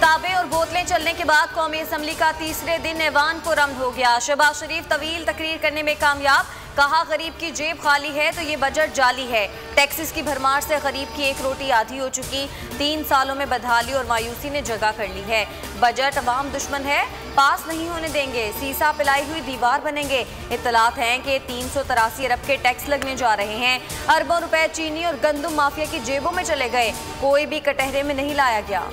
किताबें और बोतलें चलने के बाद कौमी असम्बली का तीसरे दिन ऐवान पुरअमन हो गया। शहबाज शरीफ तवील तकरीर करने में कामयाब, कहा गरीब की जेब खाली है तो ये बजट जाली है। टैक्सेस की भरमार से गरीब की एक रोटी आधी हो चुकी। 3 सालों में बदहाली और मायूसी ने जगह कर ली है। बजट अवाम दुश्मन है, पास नहीं होने देंगे, सीसा पिलाई हुई दीवार बनेंगे। इत्तलात हैं कि 383 अरब के टैक्स लगने जा रहे हैं। अरबों रुपए चीनी और गंदम माफिया की जेबों में चले गए, कोई भी कटहरे में नहीं लाया गया।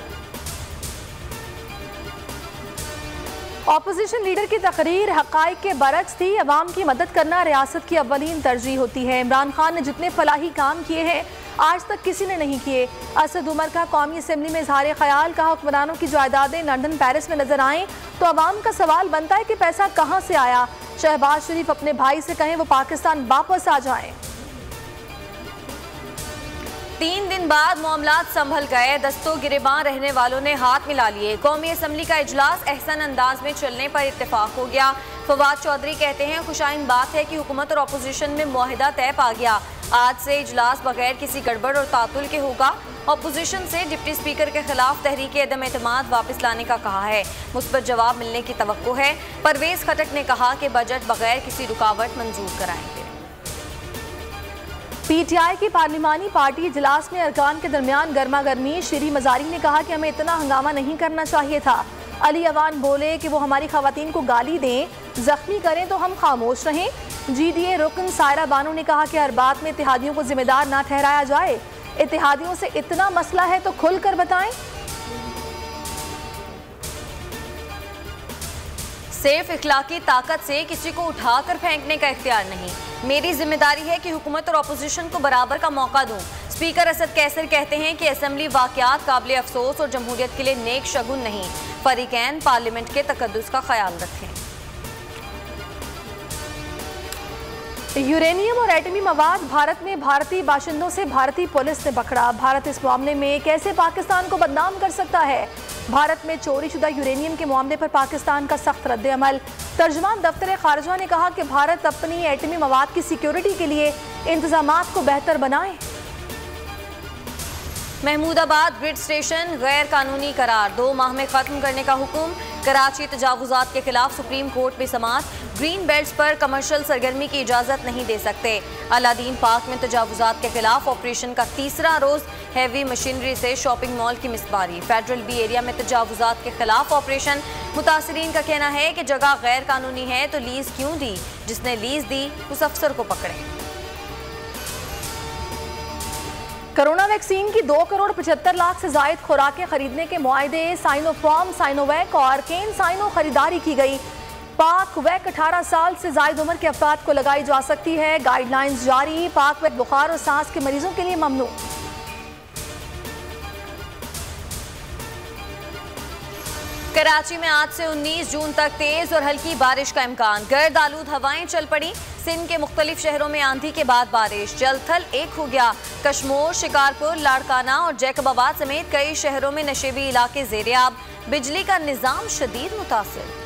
ऑपोजिशन लीडर की तकरीर हक़ाइक़ के बरक्स थी। अवाम की मदद करना रियासत की अव्वलीन तरजीह होती है। इमरान खान ने जितने फलाही काम किए हैं आज तक किसी ने नहीं किए। असद उमर का कौमी असम्बली में इजहार ख्याल का हुक्मरानों की जायदादें लंदन पेरिस में नजर आएँ तो अवाम का सवाल बनता है कि पैसा कहाँ से आया। शहबाज शरीफ अपने भाई से कहें वो पाकिस्तान वापस आ जाएं। 3 दिन बाद मामलात संभल गए, दस्तों गिरेबान रहने वालों ने हाथ मिला लिए। कौमी असम्बली का इजलास एहसन अंदाज में चलने पर इत्तेफाक हो गया। फवाद चौधरी कहते हैं खुशाइन बात है कि हुकूमत और अपोजिशन में मुआहिदा तय पा गया। आज से इजलास बगैर किसी गड़बड़ और तातुल के होगा। अपोजिशन से डिप्टी स्पीकर के खिलाफ तहरीक अदम एतमाद वापस लाने का कहा है। मुस्बत जवाब मिलने की तवक्को है। परवेज खटक ने कहा कि बजट बगैर किसी रुकावट मंजूर कराएंगे। पीटीआई की पार्लिमानी पार्टी इजलास में अरकान के दरमियान गर्मा गर्मी। श्री मजारी ने कहा कि हमें इतना हंगामा नहीं करना चाहिए था। अली अवान बोले कि वो हमारी खवातीन को गाली दें, जख्मी करें तो हम खामोश रहें। GDA रुकन सायरा बानो ने कहा कि हर बात में इत्तेहादियों को जिम्मेदार ना ठहराया जाए। इत्तेहादियों से इतना मसला है तो खुलकर बताएं। सिर्फ इखलाकी ताकत से किसी को उठाकर फेंकने का इख्तियार नहीं। मेरी जिम्मेदारी है कि हुकूमत और अपोजिशन को बराबर का मौका दूं। स्पीकर असद कैसर कहते हैं कि असम्बली वाकयात काबिल अफसोस और जमहूरियत के लिए नेक शगुन नहीं। फरीकैन पार्लियामेंट के तकद्दुस का ख्याल रखें। यूरेनियम और एटमी मवाद भारत में भारतीय बाशिंदों से भारतीय पुलिस ने पकड़ा। भारत इस मामले में कैसे पाकिस्तान को बदनाम कर सकता है। भारत में चोरी शुदा यूरेनियम के मामले पर पाकिस्तान का सख्त रद्द-ए-अमल। तर्जुमान दफ्तर खारजा ने कहा कि भारत अपनी एटमी मवाद की सिक्योरिटी के लिए इंतजामात को बेहतर बनाए। महमूदाबाद ग्रिड स्टेशन गैर कानूनी करार, 2 माह में खत्म करने का हुक्म। कराची तजावुजात के खिलाफ सुप्रीम कोर्ट में समाअत। ग्रीन बेल्ट्स पर कमर्शियल सरगर्मी की इजाजत नहीं दे सकते। अलादीन पार्क में तजावुजात के खिलाफ ऑपरेशन का तीसरा रोज। हैवी मशीनरी से शॉपिंग मॉल की मिसबारी। फेडरल बी एरिया में तजावुजात के खिलाफ ऑपरेशन। मुतासरीन का कहना है कि जगह गैर कानूनी है तो लीज क्यों दी, जिसने लीज दी उस अफसर को पकड़े। कोरोना वैक्सीन की 2 करोड़ 75 लाख से जायद खुराकें खरीदने के मुआहदे साइनोफार्म, साइनोवैक और केन साइनो खरीदारी की गई। पाक वैक 18 साल से जायद उम्र के अफराद को लगाई जा सकती है। गाइडलाइंस जारी। पाक वैक बुखार और सांस के मरीजों के लिए ममनू। कराची में आज से 19 जून तक तेज और हल्की बारिश का इम्कान। गर्द आलूद हवाएं चल पड़ी। सिंध के मुख्तलिफ शहरों में आंधी के बाद बारिश। जल थल एक हो गया। कश्मोर, शिकारपुर, लाड़काना और जैकबाबाद समेत कई शहरों में नशेबी इलाके ज़ेरे आब। बिजली का निजाम शदीद मुतासिर।